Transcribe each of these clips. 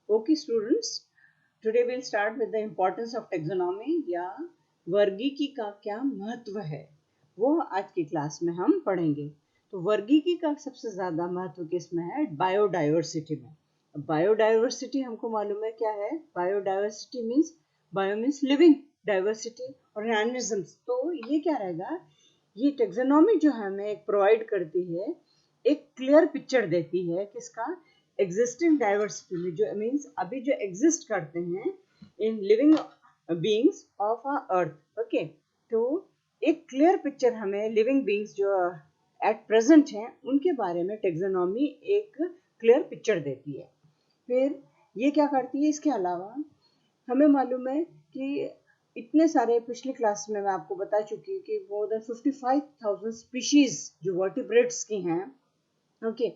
Okay students, today we'll start with the importance of taxonomy या वर्गीकी का क्या महत्व है वो आज की क्लास में हम पढ़ेंगे। तो वर्गीकी का सबसे ज्यादा महत्व किसमें है? बायोडाइवर्सिटी में। बायोडाइवर्सिटी हमको मालूम है क्या है। Biodiversity means bio means living, diversity organisms. तो ये क्या रहेगा, ये टेक्सोनॉमी जो हमें एक प्रोवाइड करती है, एक क्लियर पिक्चर देती है किसका, एग्जिस्टिंग डाइवर्सिटी में, जो मीन्स अभी जो एग्जिस्ट करते हैं in living beings of a earth. Okay, तो एक क्लियर पिक्चर हमें लिविंग बीइंग्स जो एट प्रेजेंट हैं उनके बारे में टेक्सोनॉमी एक क्लियर पिक्चर देती है। फिर ये क्या करती है, इसके अलावा हमें मालूम है कि इतने सारे, पिछली क्लास में मैं आपको बता चुकी हूँ कि मोर देन 55,000 स्पीशीज जो वर्टिब्रेट्स की हैं, ओके,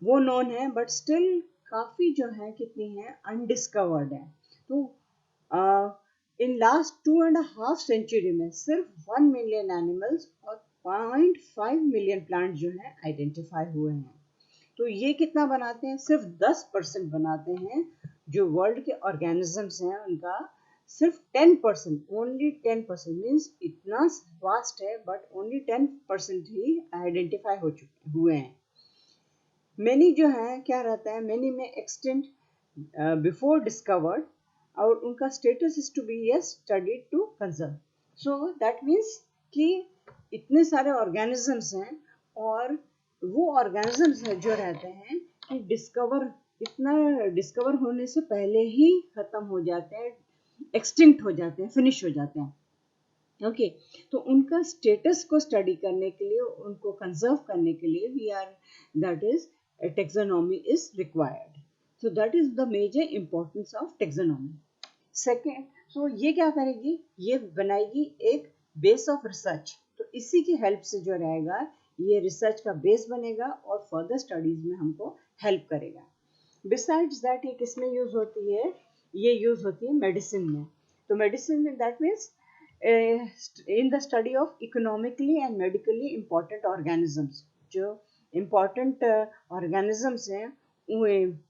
वो नोन है, बट स्टिल काफी जो है कितनी है अनडिस्कवर्ड है। तो इन लास्ट 2.5 सेंचुरी में सिर्फ 1 मिलियन एनिमल्स और 0.5 मिलियन प्लांट जो है आइडेंटिफाई हुए हैं। तो ये कितना बनाते हैं, सिर्फ 10% बनाते हैं। जो वर्ल्ड के ऑर्गेनिजम्स हैं उनका सिर्फ 10%, ओनली 10% मीन्स इतना वास्ट है, बट ओनली 10% ही आइडेंटिफाई हो चुके हुए हैं। मैनी जो है क्या रहता है, मैनी में एक्सटेंट बिफोर डिस्कवर्ड, और उनका status is to be yes studied to conserve. So that means कि इतने सारे ऑर्गेनिजम्स हैं, और वो ऑर्गेनिजम्स हैं जो रहते हैं कि डिस्कवर होने से पहले ही खत्म हो जाते हैं, एक्सटिंक्ट हो जाते हैं, फिनिश हो जाते हैं। ओके, तो उनका स्टेटस को स्टडी करने के लिए, उनको कंजर्व करने के लिए we are, that is taxonomy is required. So that is the major importance of taxonomy. Second, so ये क्या करेगी, ये बनाएगी एक बेस ऑफ रिसर्च। तो इसी की हेल्प से जो रहेगा ये रिसर्च का बेस बनेगा और फर्दर स्टडीज में हमको हेल्प करेगा। बिसाइड्स दैट ये किस में यूज होती है, ये यूज होती है मेडिसिन में। तो मेडिसिन में that means in the study of economically and medically important organisms, जो important organisms हैं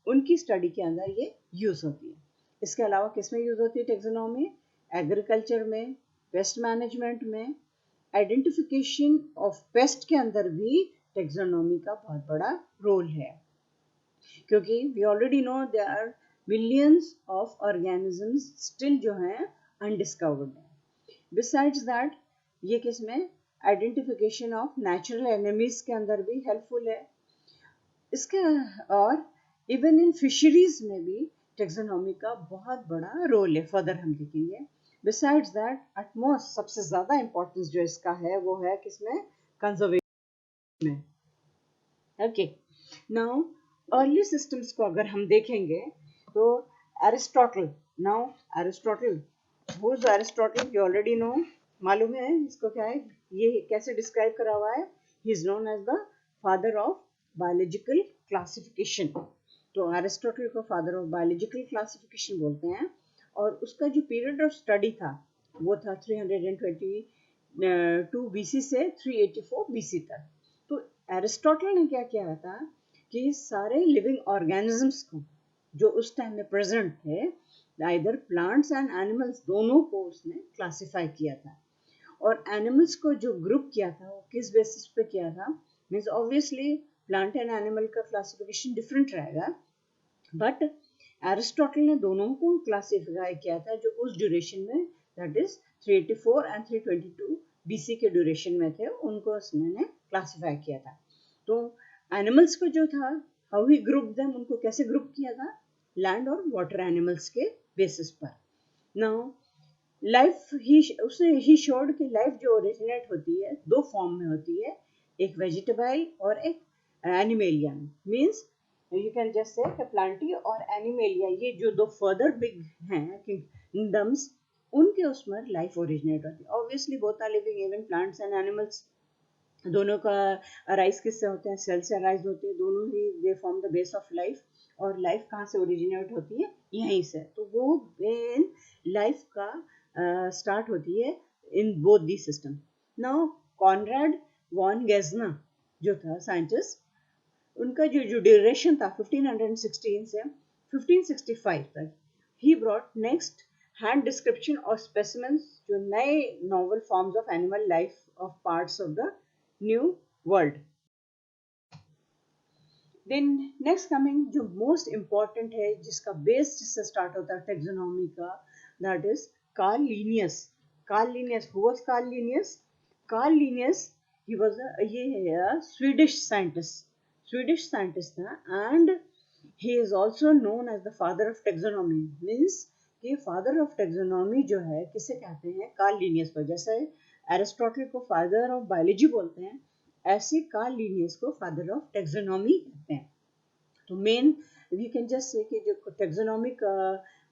उनकी स्टडी के अंदर ये यूज होती है। इसके अलावा किस में यूज होती है टेक्सोनॉमी, एग्रीकल्चर में, पेस्ट मैनेजमेंट में, आइडेंटिफिकेशन ऑफ पेस्ट के अंदर भी टेक्सोनॉमी का बहुत बड़ा रोल है, क्योंकि we already know there are millions of organisms still जो हैं अनडिस्कवर्ड है। बिसाइड्स दैट ये किसमें, आइडेंटिफिकेशन ऑफ नेचुरल एनिमीज के अंदर भी हेल्पफुल है इसके, और इवन इन फिशरीज में भी टेक्सोनॉमी का बहुत बड़ा रोल है, फर्दर हम देखेंगे। बिसाइड्स दैट एटमोस्ट सबसे ज्यादा इंपॉर्टेंस जो इसका है वो है किसमें, कंजर्वेशन में। ओके, नाउ अर्ली सिस्टम्स को अगर हम देखेंगे तो Aristotle, now Aristotle, who is Aristotle, you already know, मालूम है इसको क्या है, ये कैसे डिस्क्राइब करा हुआ है, he is known as the father of biological classification. तो एरिस्टोटल को फादर ऑफ बायोलॉजिकल क्लासिफिकेशन बोलते हैं, और उसका जो पीरियड ऑफ स्टडी था वो था 322 बीसी से 384 बीसी तक। तो एरिस्टोटल ने क्या किया था कि सारे लिविंग ऑर्गेनिजम्स को जो उस टाइम में प्रेजेंट थे, आइदर प्लांट्स एंड एनिमल्स, दोनों को उसने क्लासिफाई किया था। और एनिमल्स को जो ग्रुप किया था वो किस बेसिस पे किया था, means obviously plant and animal का क्लासिफिकेशन डिफरेंट रहेगा, बट एरिस्टोटल ने दोनों को क्लासिफाई किया था जो उस ड्यूरेशन में, दैट इज 384 एंड 322 बीसी के ड्यूरेशन में थे, उनको उसने क्लासिफाई किया था। तो एनिमल्स को जो था, हाउ ही ग्रुप देम, उनको कैसे ग्रुप किया था, लैंड और वाटर एनिमल्स के बेसिस पर। नाउ लाइफ ही शोड कि लाइफ जो ओरिजिनेट होती है दो फॉर्म में होती है, एक वेजिटेबल और एक animalia. Means you can just say Plantae और एनिमेलिया, ये जो दो फर्दर बिग हैं किंगडम्स, उनके उसमें लाइफ ओरिजिनेट होती है। Obviously both are living, even plants and animals, दोनों का अराइज किससे होते हैं, सेल से अराइज होते हैं, दोनों ही they form the base of life. और लाइफ कहाँ से ओरिजिनेट होती है, यहीं से। तो वो मेन लाइफ का स्टार्ट होती है in both the system. Now Konrad von गेजना जो था साइंटिस्ट, उनका जो ड्यूरेशन था 1516 से 1565 तक he brought next hand description और specimens जो नए novel forms of animal life of parts of the new world. Then next coming जो most important है जिसका base जिससे start होता है taxonomy का, that is Carl Linnaeus. Carl Linnaeus, who was Carl Linnaeus? Carl Linnaeus, he was a Swedish scientist. Swedish scientist था, and he is also known as the father of taxonomy. Means कि father of taxonomy जो है किसे कहते हैं? Carl Linnaeus को. जैसे Aristotle को father of biology बोलते हैं, ऐसे कार्ल लीनियस को फादर ऑफ टेक्सोनॉमी कहते हैं. तो main we can just say कि जो टेक्सोनॉमी का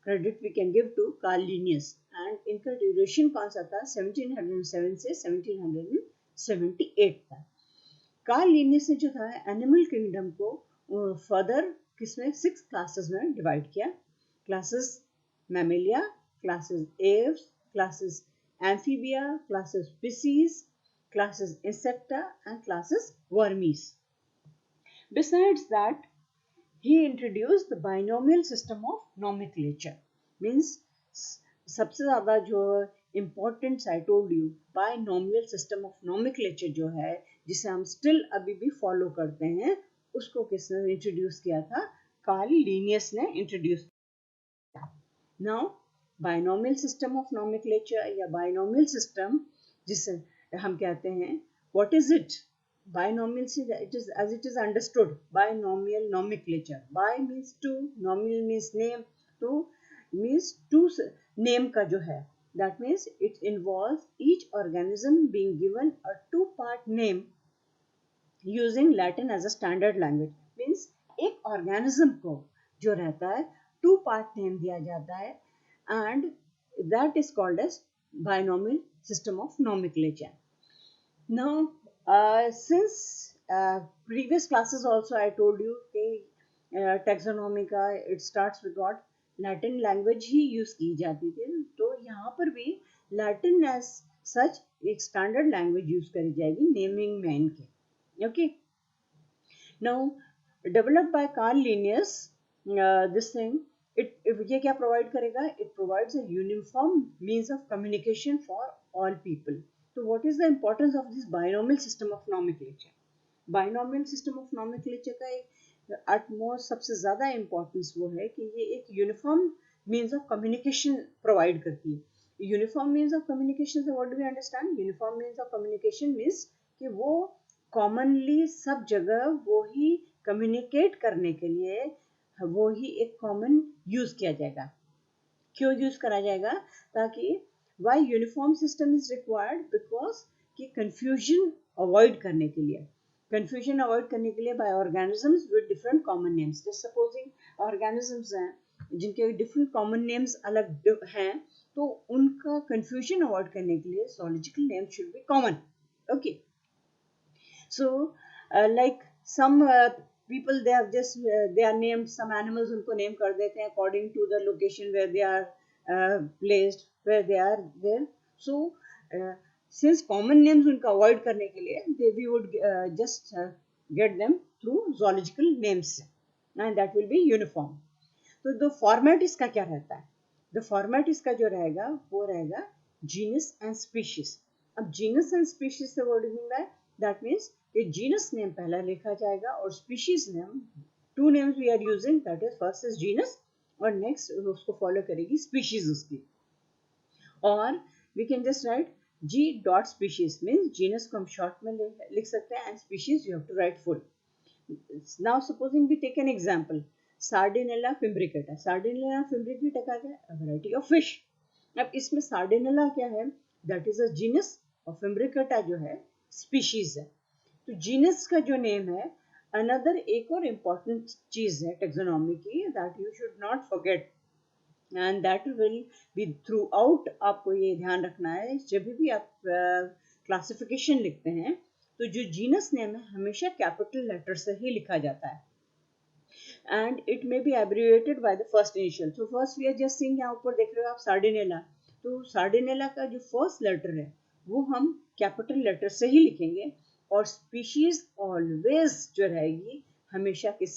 credit we can give to Carl Linnaeus, and इनका ड्यूरेशन कौन सा था? 1707 से 1778 था. कार्ल लीनियस ने जो था एनिमल किंगडम को फर्दर किसमें 6 क्लासेस में डिवाइड किया. Classes Mammalia, classes Aves, classes amphibia, classes species, classes insecta, and classes vermes. Besides that, he introduced the binomial system of nomenclature. Means सबसे ज़्यादा जो important I told you binomial system of nomenclature जो है जिसे हम still अभी भी follow करते हैं, उसको किसने introduce किया था? कार्ल लीनियस ने introduce किया. Now binomial system of nomenclature या binomial system जिसे हम कहते हैं, what is it? Binomial, it is as it is understood, binomial nomenclature. Bi means two, nomial means name, two means two name का जो है, that means it involves each organism being given a two-part name using Latin as a standard language. Means एक organism को जो रहता है two-part name दिया जाता है, and that is called as binomial system of nomenclature. Now, since previous classes also I told you कि taxonomy का it starts with what? Latin language he use की जाती थी, तो यहाँ पर भी Latin as such एक standard language use करी जाएगी naming में इनके. Okay. Now, developed by Carl Linnaeus, this thing ये क्या provide करेगा? It provides a uniform means of communication for all people. So what is the importance of this binomial system of nomenclature? Binomial system of nomenclature का एक utmost सबसे ज़्यादा importance वो है कि ये एक uniform means of communication provide करती है. Uniform means of communication से what do we understand? Uniform means of communication means कि वो commonly सब जगह वो ही communicate करने के लिए वो ही एक common use किया जाएगा. क्यों use करा जाएगा? ताकि why uniform system is required? Because कि confusion avoid करने के लिए, confusion avoid करने के लिए by organisms with different common names. Just supposing organisms हैं जिनके different common names अलग हैं, तो उनका confusion avoid करने के लिए zoological names should be common. Okay. So like some people they have just they are named some animals, उनको name कर देते हैं according to the location where they are placed, where they are there. So since common names उनका avoid करने के लिए we would just get them through zoological names, and that will be uniform. तो the format इसका क्या रहता है? The format इसका जो रहेगा वो रहेगा genus and species. अब genus and species से what do you mean by? That means कि genus name पहला लिखा जाएगा और species name, two names we are using, that is first is genus और next उसको follow करेगी species उसकी. और we can just write G dot species, means genus को हम short में लिख सकते हैं and species you have to write full. Now supposing we take an example, Sardinella fimbricata. Sardinella fimbricata क्या है? A variety of fish. अब इसमें Sardinella क्या है? That is a genus और fimbricata जो है species है. तो जीनस का जो नेम है, अनदर एक और इम्पॉर्टेंट चीज है टेक्सोनॉमी की, that you should not forget, and that will be through out. आपको ये ध्यान रखना है जब भी आप क्लासिफिकेशन लिखते हैं तो जो जीनस नेम है हमेशा कैपिटल लेटर से ही लिखा जाता है, and it may be abbreviated by the first initial. So first we are just seeing, यहाँ ऊपर देख रहे हो आप सार्डिनेला, तो सार्डिनेला का जो फर्स्ट लेटर है वो हम कैपिटल लेटर से ही लिखेंगे, और स्पीशीज ऑलवेज जो रहेगी हमेशा किससे